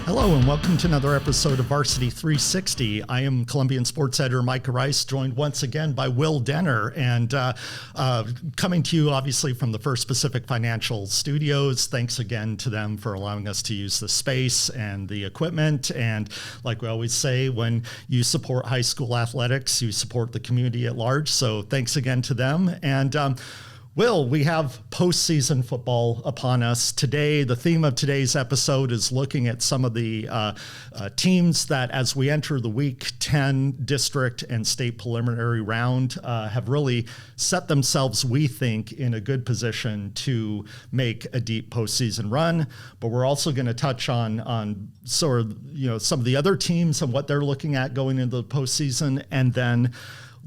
Hello and welcome to another episode of Varsity360. I am Columbian sports editor Micah Rice, joined once again by Will Denner, and coming to you obviously from the First Pacific Financial Studios. Thanks again to them for allowing us to use the space and the equipment. And like we always say, when you support high school athletics, you support the community at large. So thanks again to them. And Will, we have postseason football upon us today. The theme of today's episode is looking at some of the teams that, as we enter the Week 10 district and state preliminary round, have really set themselves, we think, in a good position to make a deep postseason run. But we're also going to touch on sort of some of the other teams and what they're looking at going into the postseason, and then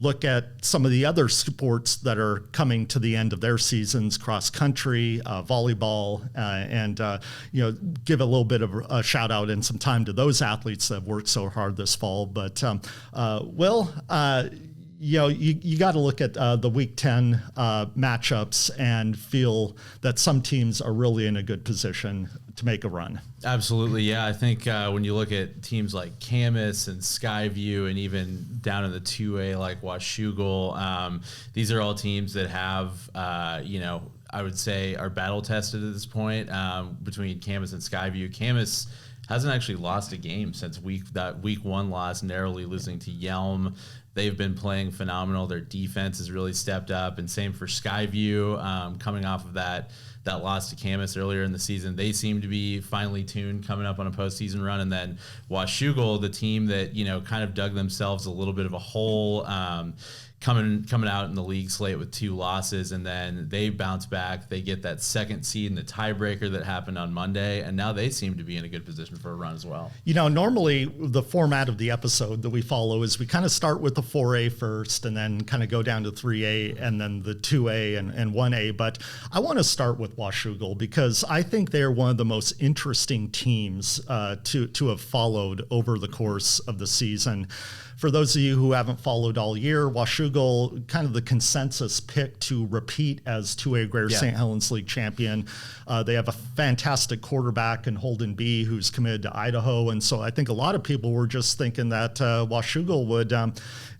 look at some of the other sports that are coming to the end of their seasons, cross country, volleyball, and give a little bit of a shout out and some time to those athletes that have worked so hard this fall. But Will, you got to look at the Week 10 matchups and feel that some teams are really in a good position to make a run. Absolutely, yeah. I think when you look at teams like Camas and Skyview and even down in the 2A like Washougal, these are all teams that have, I would say are battle tested at this point between Camas and Skyview. Camas hasn't actually lost a game since that week one loss, narrowly losing to Yelm. They've been playing phenomenal. Their defense has really stepped up, and same for Skyview, coming off of that loss to Camas earlier in the season. They seem to be finely tuned coming up on a postseason run. And then Washougal, the team that, kind of dug themselves a little bit of a hole, coming out in the league slate with 2 losses, and then they bounce back. They get that second seed in the tiebreaker that happened on Monday, and now they seem to be in a good position for a run as well. Normally the format of the episode that we follow is we kind of start with the 4A first and then kind of go down to 3A and then the 2A and 1A. But I want to start with Washougal because I think they're one of the most interesting teams to have followed over the course of the season. For those of you who haven't followed all year, Washougal, kind of the consensus pick to repeat as 2A Greater St. Helens League champion. They have a fantastic quarterback in Holden B, who's committed to Idaho. And so I think a lot of people were just thinking that Washougal would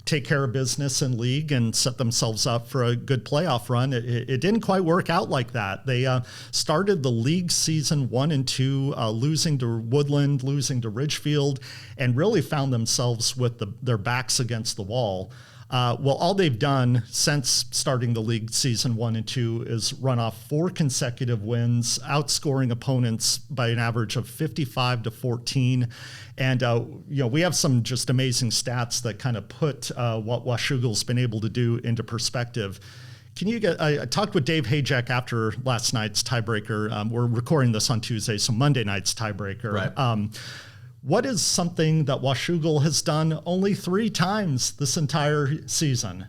take care of business in league and set themselves up for a good playoff run. It didn't quite work out like that. They started the league season 1 and 2, losing to Woodland, losing to Ridgefield, and really found themselves with their backs against the wall. Well, all they've done since starting the league season 1 and 2 is run off 4 consecutive wins, outscoring opponents by an average of 55-14. And, we have some just amazing stats that kind of put what Washougal's been able to do into perspective. I talked with Dave Hajek after last night's tiebreaker. We're recording this on Tuesday, so Monday night's tiebreaker. Right. What is something that Washougal has done only 3 times this entire season?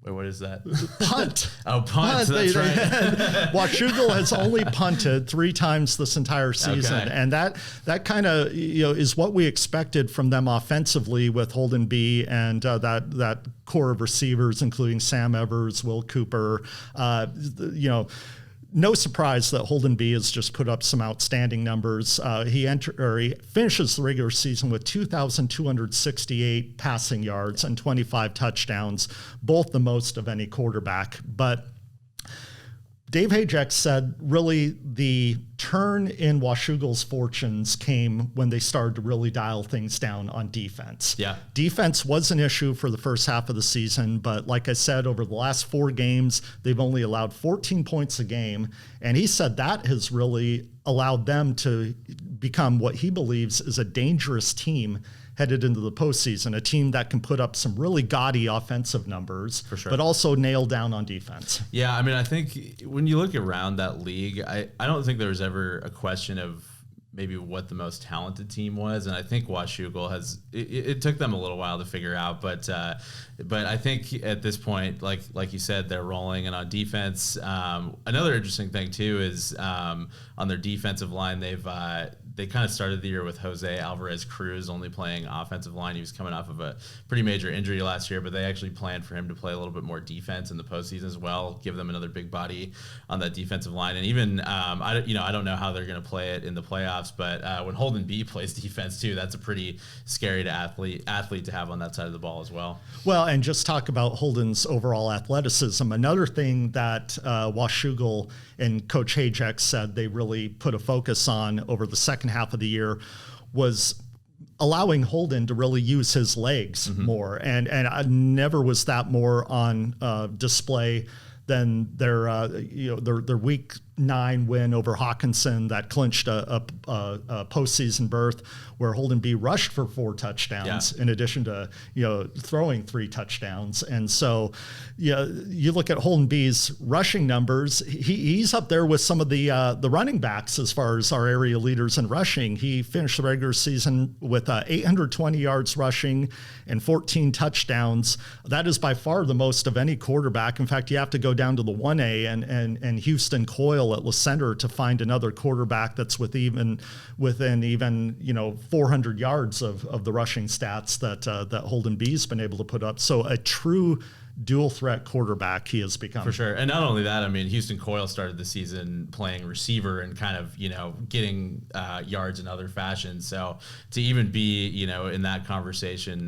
Wait, what is that? Punt. Oh, punt. That's right. Washougal has only punted 3 times this entire season. Okay. And that kind of is what we expected from them offensively with Holden B and that core of receivers, including Sam Evers, Will Cooper. No surprise that Holden B has just put up some outstanding numbers. He finishes the regular season with 2,268 passing yards and 25 touchdowns, both the most of any quarterback. But Dave Hajek said really the turn in Washougal's fortunes came when they started to really dial things down on defense. Yeah. Defense was an issue for the first half of the season, but like I said, over the last 4 games, they've only allowed 14 points a game. And he said that has really allowed them to become what he believes is a dangerous team headed into the postseason, a team that can put up some really gaudy offensive numbers, for sure, but also nail down on defense. Yeah, I mean, I think when you look around that league, I don't think there was ever a question of maybe what the most talented team was, and I think Washougal has. It took them a little while to figure out, but I think at this point, like you said, they're rolling. And on defense, another interesting thing too is on their defensive line, they've they kind of started the year with Jose Alvarez Cruz only playing offensive line. He was coming off of a pretty major injury last year, but they actually planned for him to play a little bit more defense in the postseason as well, give them another big body on that defensive line. And even I don't know how they're going to play it in the playoffs, but when Holden B plays defense too, that's a pretty scary athlete to have on that side of the ball as well. Well, and just talk about Holden's overall athleticism. Another thing that Washougal and Coach Hayek said they really put a focus on over the second half of the year was allowing Holden to really use his legs more. And I never was that more on display than their week 9 win over Hawkinson that clinched a postseason berth, where Holden B rushed for 4 touchdowns in addition to throwing 3 touchdowns. And so you look at Holden B's rushing numbers, he's up there with some of the running backs as far as our area leaders in rushing. He finished the regular season with 820 yards rushing and 14 touchdowns. That is by far the most of any quarterback. In fact, you have to go down to the 1A and Houston Coyle at LaCenter to find another quarterback that's within 400 yards of the rushing stats that Holden B's been able to put up. So a true dual threat quarterback he has become. For sure. And not only that, I mean, Houston Coyle started the season playing receiver and kind of, getting yards in other fashions. So to even be, in that conversation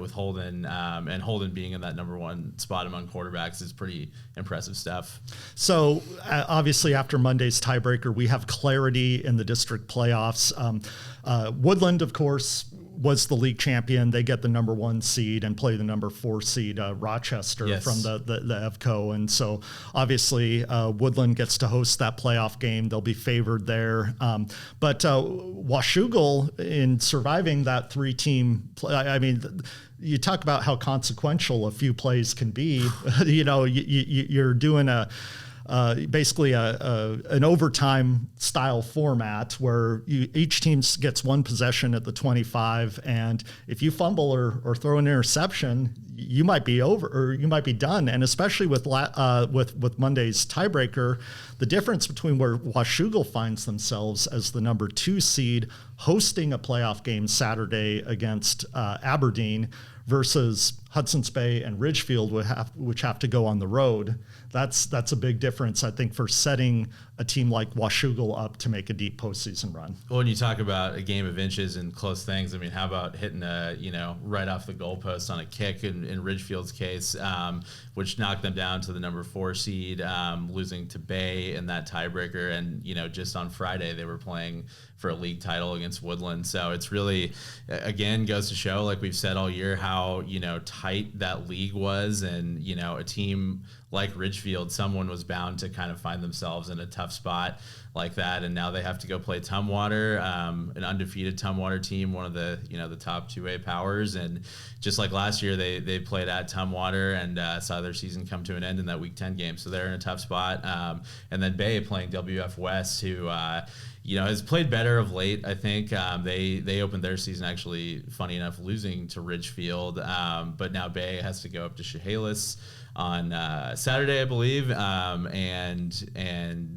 with Holden and Holden being in that number 1 spot among quarterbacks is pretty impressive stuff. So obviously after Monday's tiebreaker, we have clarity in the district playoffs. Woodland, of course, was the league champion. They get the number 1 seed and play the number 4 seed Rochester from the EVCO. And so obviously Woodland gets to host that playoff game. They'll be favored there. But Washougal, in surviving that 3-team play, I mean, you talk about how consequential a few plays can be. You're doing basically an overtime style format where each team gets 1 possession at the 25, and if you fumble or throw an interception, you might be over or you might be done. And especially with Monday's tiebreaker, the difference between where Washougal finds themselves as the number 2 seed hosting a playoff game Saturday against Aberdeen versus Hudson's Bay and Ridgefield, which have to go on the road. That's a big difference, I think, for setting a team like Washougal up to make a deep postseason run. Well, when you talk about a game of inches and close things, I mean, how about hitting right off the goalpost on a kick in Ridgefield's case, which knocked them down to the number 4 seed, losing to Bay in that tiebreaker. And, just on Friday, they were playing for a league title against Woodland. So it's really, again, goes to show, like we've said all year, how, tight that league was. And, a team like Ridgefield, someone was bound to kind of find themselves in a tough spot like that. And now they have to go play Tumwater, an undefeated Tumwater team, one of the, the top 2A powers. And just like last year, they played at Tumwater and saw their season come to an end in that Week 10 game. So they're in a tough spot. And then Bay playing WF West, who, has played better of late, I think. They opened their season actually, funny enough, losing to Ridgefield. But now Bay has to go up to Chehalis on Saturday, I believe, and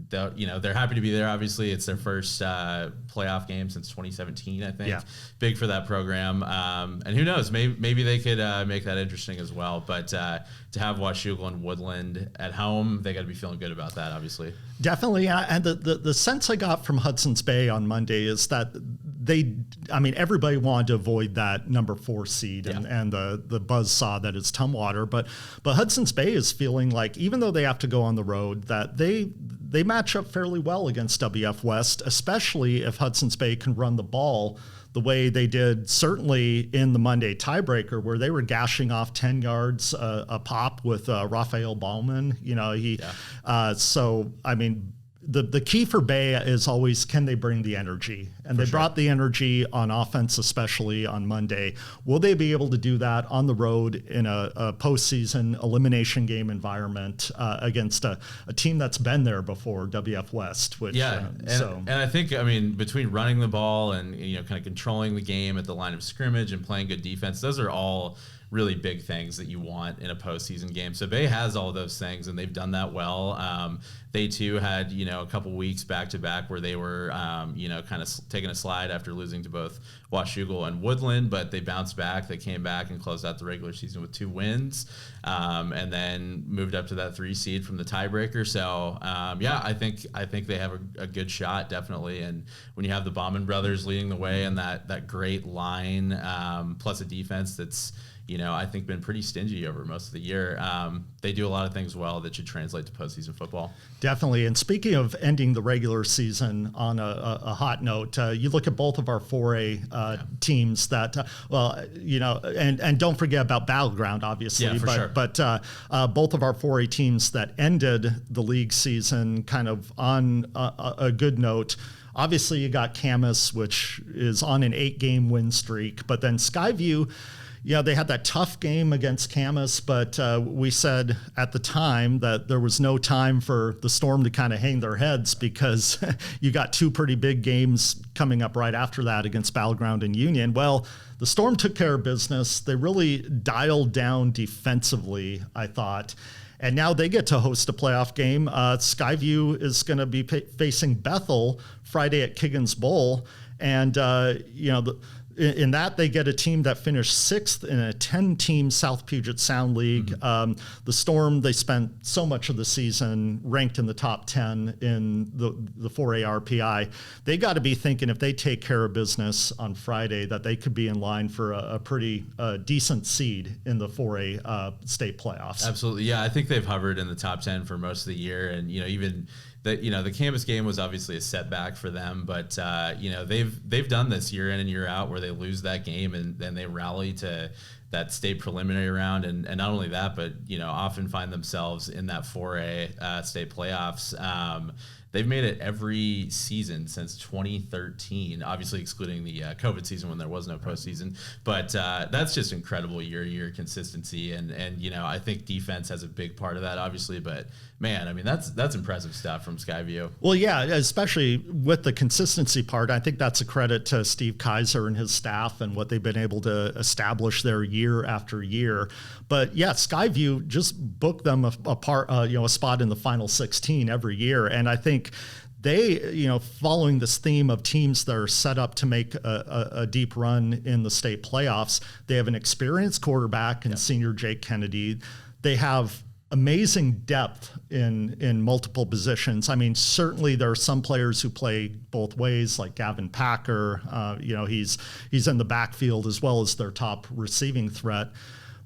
they're happy to be there. Obviously, it's their first playoff game since 2017, I think. Yeah. Big for that program, and who knows? Maybe they could make that interesting as well. But to have Washougal and Woodland at home, they got to be feeling good about that, obviously. Definitely, and the sense I got from Hudson's Bay on Monday is that everybody wanted to avoid that number 4 seed and the buzz saw that it's Tumwater, but Hudson's Bay is feeling like, even though they have to go on the road, that they match up fairly well against WF West, especially if Hudson's Bay can run the ball the way they did certainly in the Monday tiebreaker, where they were gashing off 10 yards a pop with Raphael Bauman. So I mean, the key for Bay is always, can they bring the energy? And they brought the energy on offense, especially on Monday. Will they be able to do that on the road in a postseason elimination game environment against a team that's been there before, WF West? Which, and I think, between running the ball and kind of controlling the game at the line of scrimmage and playing good defense, those are all really big things that you want in a postseason game. So Bay has all those things, and they've done that well. They too had, a couple weeks back to back where they were, kind of taking a slide after losing to both Washougal and Woodland, but they bounced back. They came back and closed out the regular season with 2 wins, and then moved up to that 3 seed from the tiebreaker. So I think they have a good shot, definitely. And when you have the Bauman brothers leading the way and that great line, plus a defense that's I think been pretty stingy over most of the year. They do a lot of things well that should translate to postseason football. Definitely. And speaking of ending the regular season on a hot note, you look at both of our 4A teams that, and don't forget about Battleground, obviously. Yeah, for sure. But both of our 4A teams that ended the league season kind of on a good note. Obviously, you got Camas, which is on an 8-game win streak, but then Skyview. They had that tough game against Camas, but we said at the time that there was no time for the Storm to kind of hang their heads because you got 2 pretty big games coming up right after that against Battleground and Union. Well, the Storm took care of business. They really dialed down defensively, I thought. And now they get to host a playoff game. Skyview is going to be facing Bethel Friday at Kiggins Bowl. And, in that, they get a team that finished 6th in a 10-team South Puget Sound League. The Storm, they spent so much of the season ranked in the top 10 in the 4A RPI. They got to be thinking if they take care of business on Friday that they could be in line for a pretty decent seed in the 4A state playoffs. Absolutely. Yeah, I think they've hovered in the top 10 for most of the year. And, even the Camas game was obviously a setback for them, but they've done this year in and year out where they lose that game and then they rally to that state preliminary round, and not only that, but often find themselves in that 4A state playoffs. They've made it every season since 2013, obviously excluding the COVID season when there was no postseason. But that's just incredible year-to-year consistency, and I think defense has a big part of that, obviously. But man, I mean that's impressive stuff from Skyview. Well, yeah, especially with the consistency part, I think that's a credit to Steve Kaiser and his staff and what they've been able to establish there year after year. But yeah, Skyview just booked them a spot in the final 16 every year, and I think they, following this theme of teams that are set up to make a deep run in the state playoffs, they have an experienced quarterback in senior Jake Kennedy. They have amazing depth in multiple positions. I mean, certainly there are some players who play both ways, like Gavin Packer. He's in the backfield as well as their top receiving threat.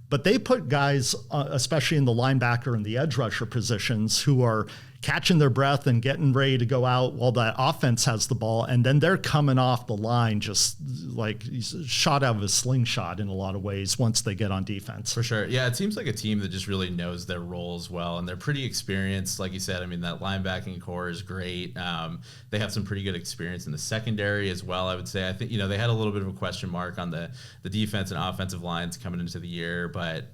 But they put guys, especially in the linebacker and the edge rusher positions, who are catching their breath and getting ready to go out while that offense has the ball. And then they're coming off the line just like shot out of a slingshot in a lot of ways once they get on defense. For sure. Yeah, it seems like a team that just really knows their roles well, and they're pretty experienced. Like you said, I mean, that linebacking core is great. They have some pretty good experience in the secondary as well, I would say. I think, they had a little bit of a question mark on the defense and offensive lines coming into the year, but,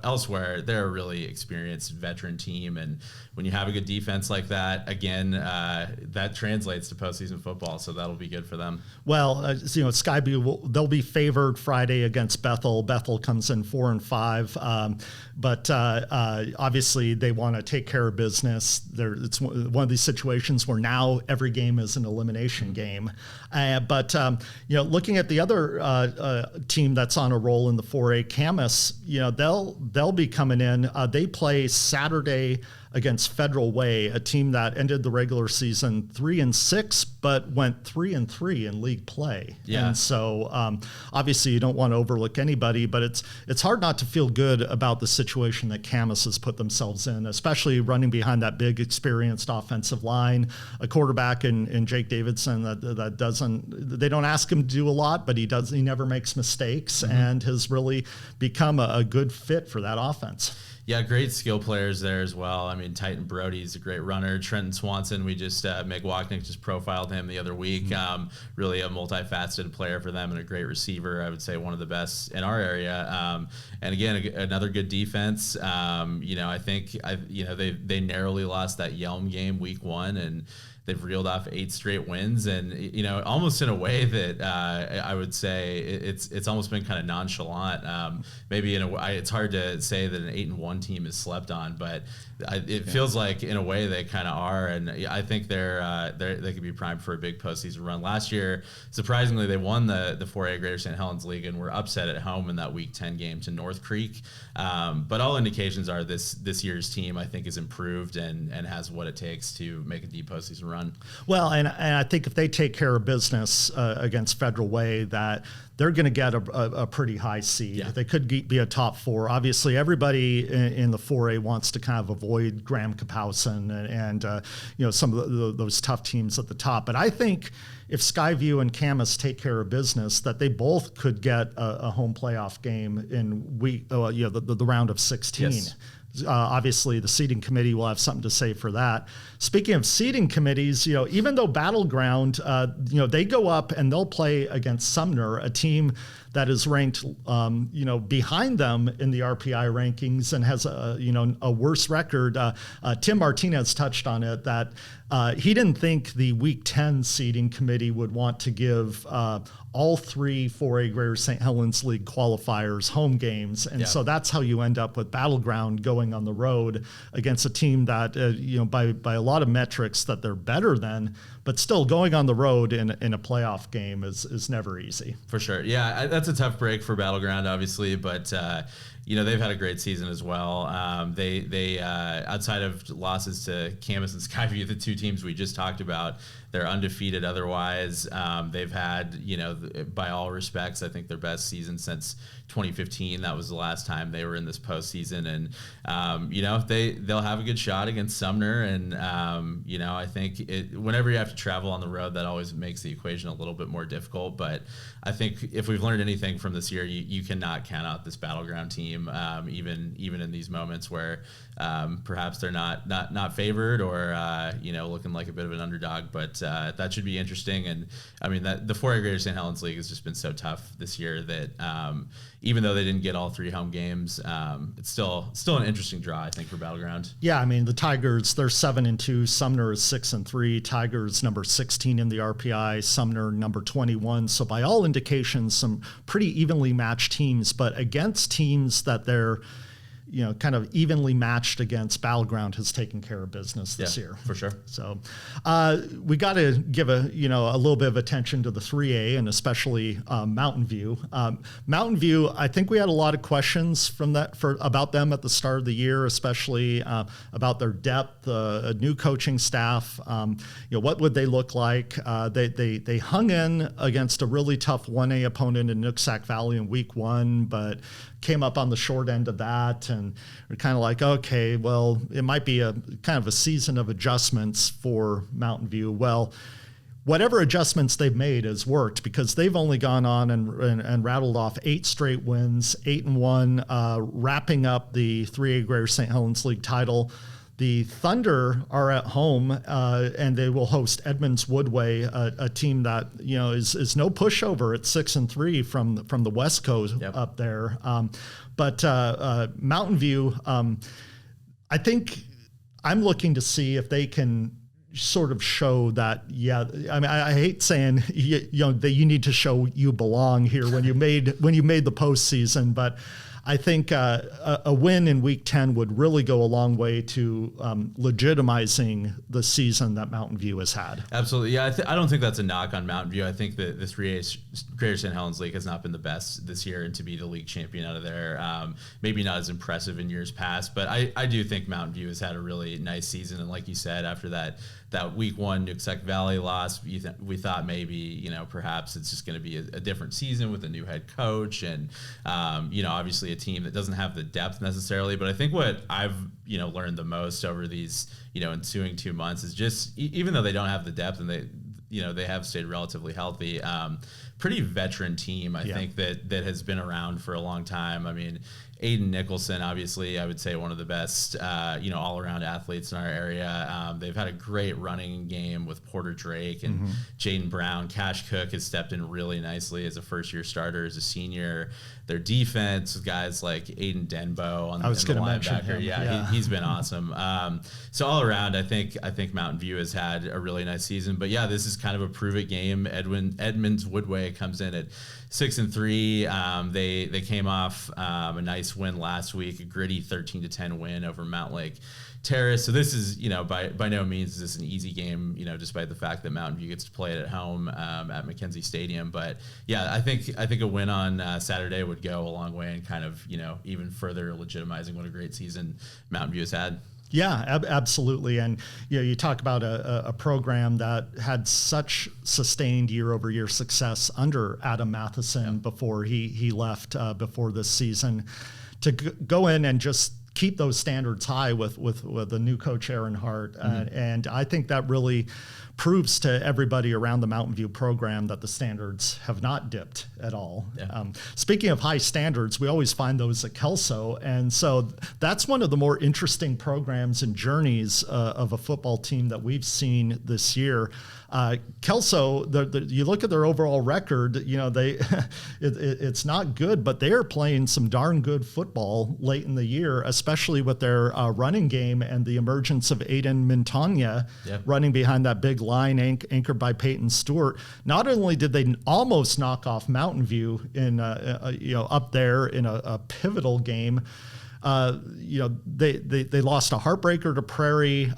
elsewhere, they're a really experienced veteran team. And when you have a good defense like that, again, that translates to postseason football, so that'll be good for them. Well, Skyview, they'll be favored Friday against Bethel. Bethel comes in 4-5, but obviously they want to take care of business. It's one of these situations where now every game is an elimination game. But looking at the other team that's on a roll in the 4A, Camas, they'll be coming in. They play Saturday against Federal Way, a team that ended the regular season 3-6, but went 3-3 in league play. Yeah. And so obviously you don't want to overlook anybody, but it's hard not to feel good about the situation that Camas has put themselves in, especially running behind that big experienced offensive line, a quarterback in Jake Davidson that doesn't, they don't ask him to do a lot, but he never makes mistakes, and has really become a good fit for that offense. Yeah, great skill players there as well. I mean, Titan Brody's a great runner. Trenton Swanson, we just, Meg Wachnick just profiled him the other week. Really a multifaceted player for them and a great receiver. I would say one of the best in our area. And again, another good defense. I think they narrowly lost that Yelm game week 1, and they've reeled off 8 straight wins, and almost in a way that I would say it's almost been kind of nonchalant. Maybe in a way, it's hard to say that an 8-1 team is slept on, but it feels like in a way they kind of are, and I think they could be primed for a big postseason run. Last year, surprisingly, they won the 4A Greater St. Helens League and were upset at home in that Week 10 game to North Creek. But all indications are this year's team, I think, is improved and has what it takes to make a deep postseason run. Well, and I think if they take care of business against Federal Way, that they're going to get a pretty high seed. Yeah. They could be a top 4. Obviously, everybody in the 4A wants to kind of avoid Graham Kapowson and some of those tough teams at the top. But I think if Skyview and Camas take care of business, that they both could get a home playoff game in the round of 16. Yes. Obviously, the seeding committee will have something to say for that. Speaking of seeding committees, even though Battleground, they go up and they'll play against Sumner, a team that is ranked, behind them in the RPI rankings and has a worse record. Tim Martinez touched on it, that he didn't think the Week 10 seeding committee would want to give all 3 4A Greater St. Helens League qualifiers home games. And so that's how you end up with Battleground going on the road against a team that, by a lot of metrics that they're better than, but still going on the road in a playoff game is never easy. For sure. Yeah, that's a tough break for Battleground, obviously, but they've had a great season as well. They outside of losses to Camas and Skyview, the 2 teams we just talked about, they're undefeated otherwise. They've had, by all respects, I think their best season since 2015. That was the last time they were in this postseason, and they'll have a good shot against Sumner. And I think whenever you have to travel on the road, that always makes the equation a little bit more difficult. But I think if we've learned anything from this year, you cannot count out this Battleground team, even in these moments where perhaps they're not favored or looking like a bit of an underdog. But that should be interesting. And I mean, that the 4A Greater St. Helens League has just been so tough this year that even though they didn't get all 3 home games, it's still an interesting draw, I think, for Battleground. Yeah, I mean, the Tigers, they're 7-2. Sumner is 6-3. Tigers number 16 in the RPI. Sumner number 21. So by all indications, some pretty evenly matched teams, but against teams that they're kind of evenly matched against, Battleground has taken care of business this year. For sure. So we got to give a little bit of attention to the 3A and especially Mountain View. Mountain View, I think we had a lot of questions about them at the start of the year, especially about their depth, a new coaching staff. What would they look like? They hung in against a really tough 1A opponent in Nooksack Valley in Week 1, but came up on the short end of that, and we're kind of like, okay, well, it might be a kind of a season of adjustments for Mountain View. Well, whatever adjustments they've made has worked, because they've only gone on and rattled off 8 straight wins, 8-1, wrapping up the 3A Greater St. Helens League title. The Thunder are at home, and they will host Edmonds Woodway, a team that is no pushover at 6-3 from the West Coast up there. But Mountain View, I think I'm looking to see if they can sort of show that. Yeah, I mean, I hate saying that you need to show you belong here when you made the postseason, but I think a win in Week 10 would really go a long way to legitimizing the season that Mountain View has had. Absolutely. Yeah, I don't think that's a knock on Mountain View. I think that the 3A Greater St. Helens League has not been the best this year, and to be the league champion out of there, maybe not as impressive in years past, but I do think Mountain View has had a really nice season. And like you said, after that Week 1 Nooksack Valley loss, we thought maybe, perhaps it's just going to be a different season with a new head coach and, obviously a team that doesn't have the depth necessarily. But I think what I've, learned the most over these, ensuing 2 months is just, even though they don't have the depth and they have stayed relatively healthy, pretty veteran team, I think, that has been around for a long time. I mean, Aiden Nicholson, obviously, I would say one of the best, all-around athletes in our area. They've had a great running game with Porter Drake and Jaden Brown. Cash Cook has stepped in really nicely as a first-year starter, as a senior. Their defense, guys like Aiden Denbo on the linebacker. He's been awesome. So all around, I think Mountain View has had a really nice season. But yeah, this is kind of a prove-it game. Edmonds Woodway comes in at 6-3. They came off a nice win last week, a gritty 13-10 win over Mount Lake Terrace. So this is, by no means is this an easy game, despite the fact that Mountain View gets to play it at home at McKenzie Stadium. But yeah, I think a win on Saturday would go a long way and kind of, even further legitimizing what a great season Mountain View has had. Yeah, absolutely. And you talk about a program that had such sustained year-over-year success under Adam Matheson before he left before this season, to go in and just keep those standards high with the new coach Aaron Hart. And I think that really proves to everybody around the Mountain View program that the standards have not dipped at all. Yeah. Speaking of high standards, we always find those at Kelso. And so that's one of the more interesting programs and journeys of a football team that we've seen this year. Kelso, you look at their overall record, it's not good, but they are playing some darn good football late in the year, especially with their running game and the emergence of Aiden Mintanya running behind that big line anchored by Peyton Stewart. Not only did they almost knock off Mountain View in up there in a pivotal game, they lost a heartbreaker to Prairie.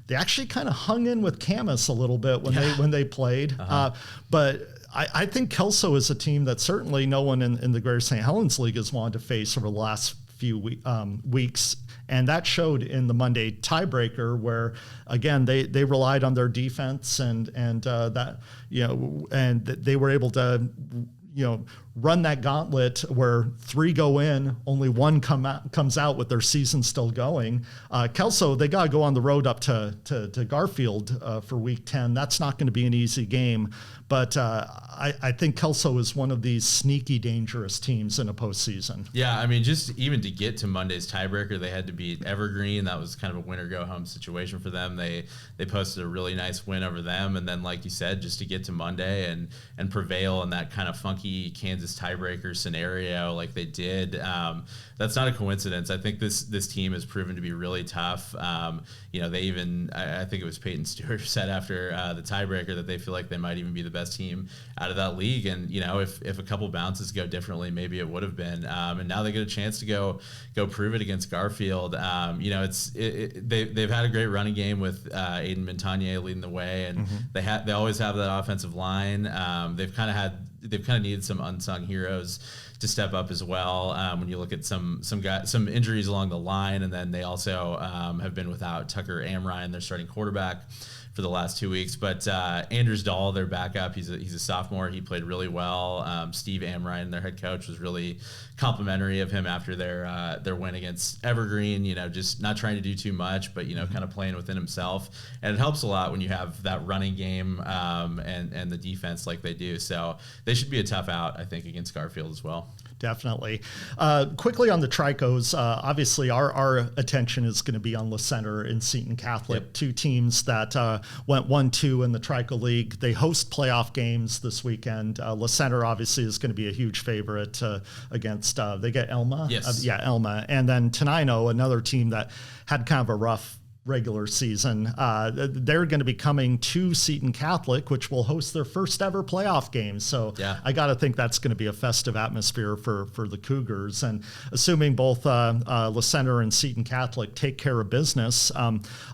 They actually kind of hung in with Camas a little bit when they played. But I think Kelso is a team that certainly no one in the Greater St. Helens League has wanted to face over the last few weeks. And that showed in the Monday tiebreaker, where again they relied on their defense and they were able to run that gauntlet where 3 go in, only 1 comes out with their season still going. Kelso, they got to go on the road up to Garfield for week 10. That's not going to be an easy game. But I think Kelso is one of these sneaky, dangerous teams in a postseason. Yeah, I mean, just even to get to Monday's tiebreaker, they had to beat Evergreen. That was kind of a winner-go-home situation for them. They posted a really nice win over them. And then, like you said, just to get to Monday and prevail in that kind of funky Kansas tiebreaker scenario like they did, that's not a coincidence. I think this team has proven to be really tough. They even, I think it was Peyton Stewart who said after the tiebreaker that they feel like they might even be the best team out of that league. And if a couple bounces go differently, maybe it would have been. And now they get a chance to go prove it against Garfield. They've had a great running game with Aiden Montagnier leading the way, and they always have that offensive line. They've kind of needed some unsung heroes to step up as well. When you look at some injuries along the line, and then they also have been without Tucker Amrine, their starting quarterback, for the last 2 weeks. But Anders Dahl, their backup, he's a sophomore. He played really well. Steve Amrine, their head coach, was really complimentary of him after their win against Evergreen. Just not trying to do too much, but kind of playing within himself. And it helps a lot when you have that running game and the defense like they do. So they should be a tough out, I think, against Garfield as well. Definitely. Quickly on the Tricos, obviously our attention is going to be on La Center and Seton Catholic, two teams that went 1-2 in the Trico League. They host playoff games this weekend. La Center obviously is going to be a huge favorite against, they get Elma? Yes. Elma. And then Tenino, another team that had kind of a rough regular season. They're going to be coming to Seton Catholic, which will host their first ever playoff game. So I got to think that's going to be a festive atmosphere for the Cougars. And assuming both La Center and Seton Catholic take care of business,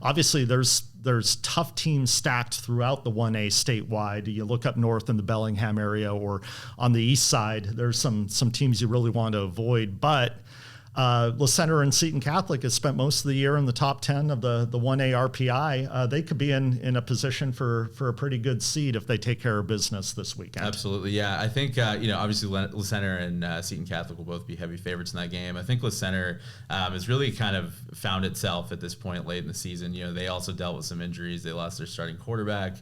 obviously there's tough teams stacked throughout the 1A statewide. You look up north in the Bellingham area or on the east side, there's some teams you really want to avoid. But La Center and Seton Catholic has spent most of the year in the top 10 of the 1A RPI. They could be in a position for a pretty good seed if they take care of business this weekend. Absolutely, yeah. I think, obviously La Center and Seton Catholic will both be heavy favorites in that game. I think La Center has really kind of found itself at this point late in the season. They also dealt with some injuries. They lost their starting quarterback,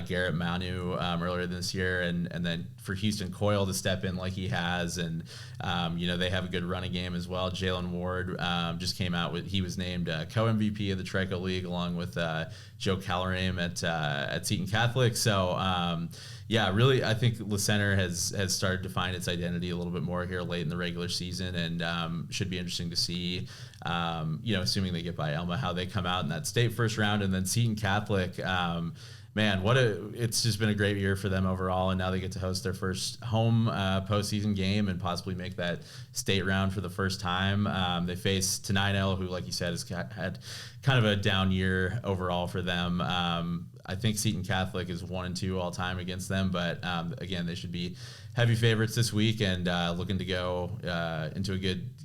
Garrett Manu, earlier this year, and then for Houston Coyle to step in like he has, and they have a good running game as well. well. Jalen Ward just came out he was named co-MVP of the Trico League along with Joe Callerame at Seton Catholic. So really, I think Le Center has started to find its identity a little bit more here late in the regular season, and should be interesting to see. Assuming they get by Elma, how they come out in that state first round, and then Seton Catholic. Man, it's just been a great year for them overall, and now they get to host their first home postseason game and possibly make that state round for the first time. They face Tenino, who, like you said, has had kind of a down year overall for them. I think Seton Catholic is 1-2 all time against them, but again, they should be heavy favorites this week and looking to go into a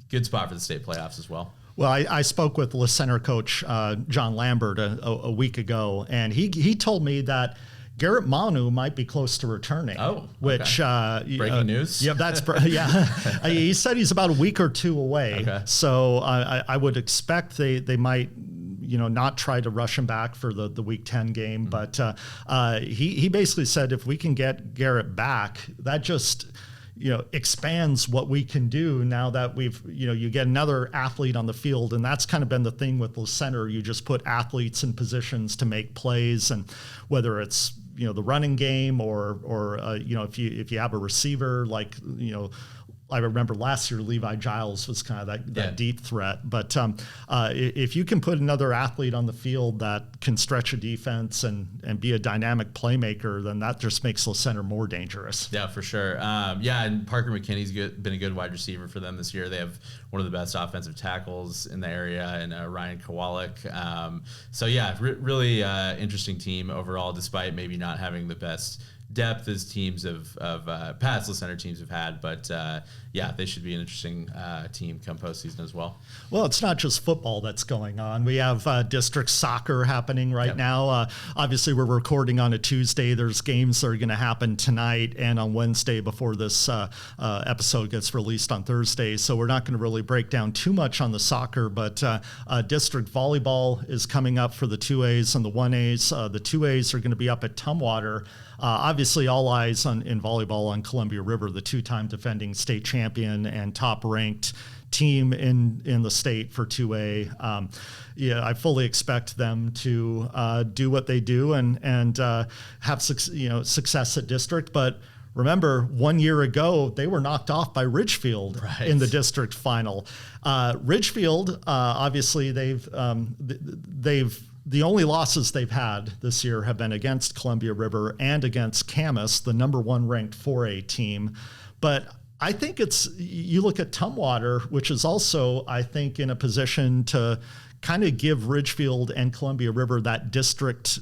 good spot for the state playoffs as well. Well, I spoke with Le Center coach John Lambert a week ago, and he told me that Garrett Manu might be close to returning. Oh, okay. Which breaking news. Yeah, he said he's about a week or two away. Okay. So I would expect they might not try to rush him back for the Week 10 game, but he basically said if we can get Garrett back, that just expands what we can do now that you get another athlete on the field. And that's kind of been the thing with Le Center. You just put athletes in positions to make plays, and whether it's, the running game or if you have a receiver, like, I remember last year Levi Giles was kind of that deep threat. But if you can put another athlete on the field that can stretch a defense and be a dynamic playmaker, then that just makes Le Center more dangerous. Yeah, for sure. And Parker McKinney's been a good wide receiver for them this year. They have one of the best offensive tackles in the area, and Ryan Kowalik. Really interesting team overall, despite maybe not having the best depth as teams of past Le Center teams have had, but they should be an interesting team come postseason as well. Well, it's not just football that's going on. We have district soccer happening right now. Obviously, we're recording on a Tuesday. There's games that are going to happen tonight and on Wednesday before this episode gets released on Thursday. So we're not going to really break down too much on the soccer, but district volleyball is coming up for the 2As and the 1As. The 2As are going to be up at Tumwater. Obviously, all eyes in volleyball on Columbia River, the two-time defending state champion and top-ranked team in the state for 2A. I fully expect them to do what they do and have success at district. But remember, 1 year ago, they were knocked off by Ridgefield in the district final. Ridgefield, obviously, they've the only losses they've had this year have been against Columbia River and against Camas, the number 1 ranked 4A team. But I think you look at Tumwater, which is also, I think, in a position to kind of give Ridgefield and Columbia River that district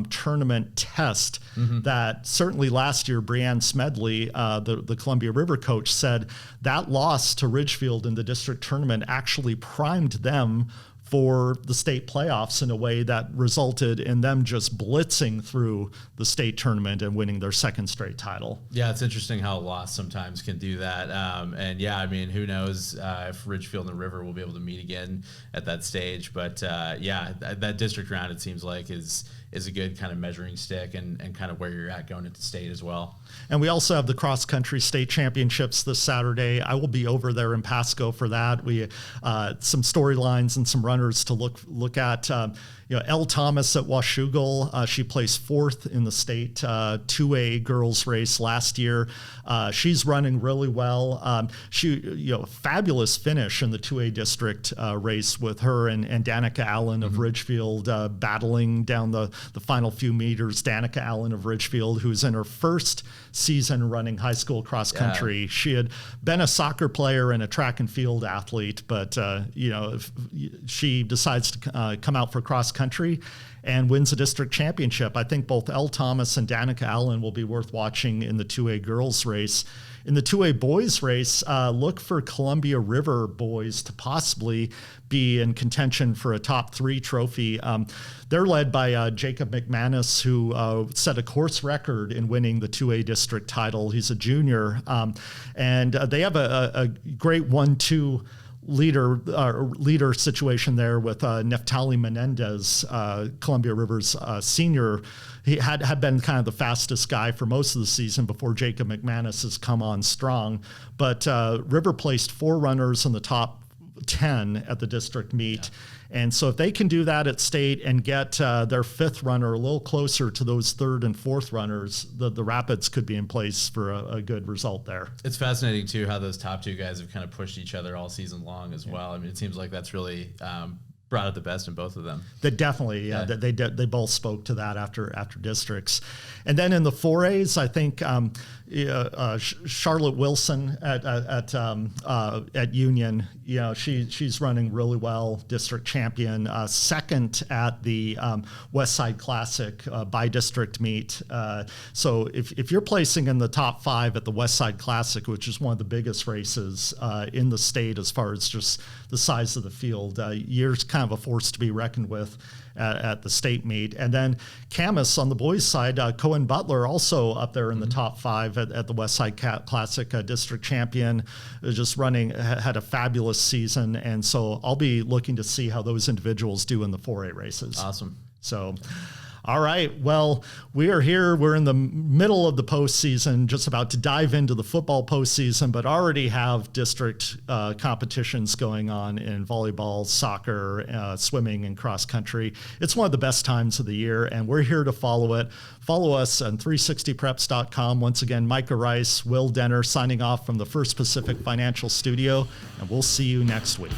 tournament test that certainly last year, Brianne Smedley, the Columbia River coach, said that loss to Ridgefield in the district tournament actually primed them for the state playoffs in a way that resulted in them just blitzing through the state tournament and winning their second straight title. Yeah, it's interesting how a loss sometimes can do that. Who knows if Ridgefield and River will be able to meet again at that stage. But that district round, it seems like, is a good kind of measuring stick and kind of where you're at going into state as well. And we also have the cross country state championships this Saturday. I will be over there in Pasco for that. We some storylines and some runners to look at. Elle Thomas at Washougal, she placed 4th in the state 2A girls race last year. She's running really well. Fabulous finish in the 2A district race with her and Danica Allen of Ridgefield battling down the final few meters. Danica Allen of Ridgefield, who's in her first season running high school cross country. Yeah. She had been a soccer player and a track and field athlete, but she decides to come out for cross country and wins a district championship. I think both Elle Thomas and Danica Allen will be worth watching in the 2A girls race. In the 2A boys race, look for Columbia River boys to possibly be in contention for a top 3 trophy. They're led by Jacob McManus, who set a course record in winning the 2A district title. He's a junior, and they have a great 1-2 leader situation there with Neftali Menendez, Columbia River's senior. He had been kind of the fastest guy for most of the season before Jacob McManus has come on strong. But River placed 4 runners in the top 10 at the district meet. And so if they can do that at state and get their fifth runner a little closer to those third and fourth runners, the Rapids could be in place for a good result there. It's fascinating, too, how those top two guys have kind of pushed each other all season long as well. I mean, it seems like that's really brought out the best in both of them. They definitely, they both spoke to that after districts. And then in the 4As, I think Charlotte Wilson at Union, she's running really well, district champion, second at the West Side Classic by district meet. So if you're placing in the top 5 at the West Side Classic, which is one of the biggest races in the state as far as just the size of the field, you're kind of a force to be reckoned with at the state meet. And then Camas on the boys' side, Cohen Butler also up there in the top 5 at the West Side Classic, district champion, just running, had a fabulous season. And so I'll be looking to see how those individuals do in the 4A races. Awesome. So, all right. Well, we are here. We're in the middle of the postseason, just about to dive into the football postseason, but already have district competitions going on in volleyball, soccer, swimming, and cross country. It's one of the best times of the year, and we're here to follow it. Follow us on 360preps.com. Once again, Micah Rice, Will Denner signing off from the First Pacific Financial Studio, and we'll see you next week.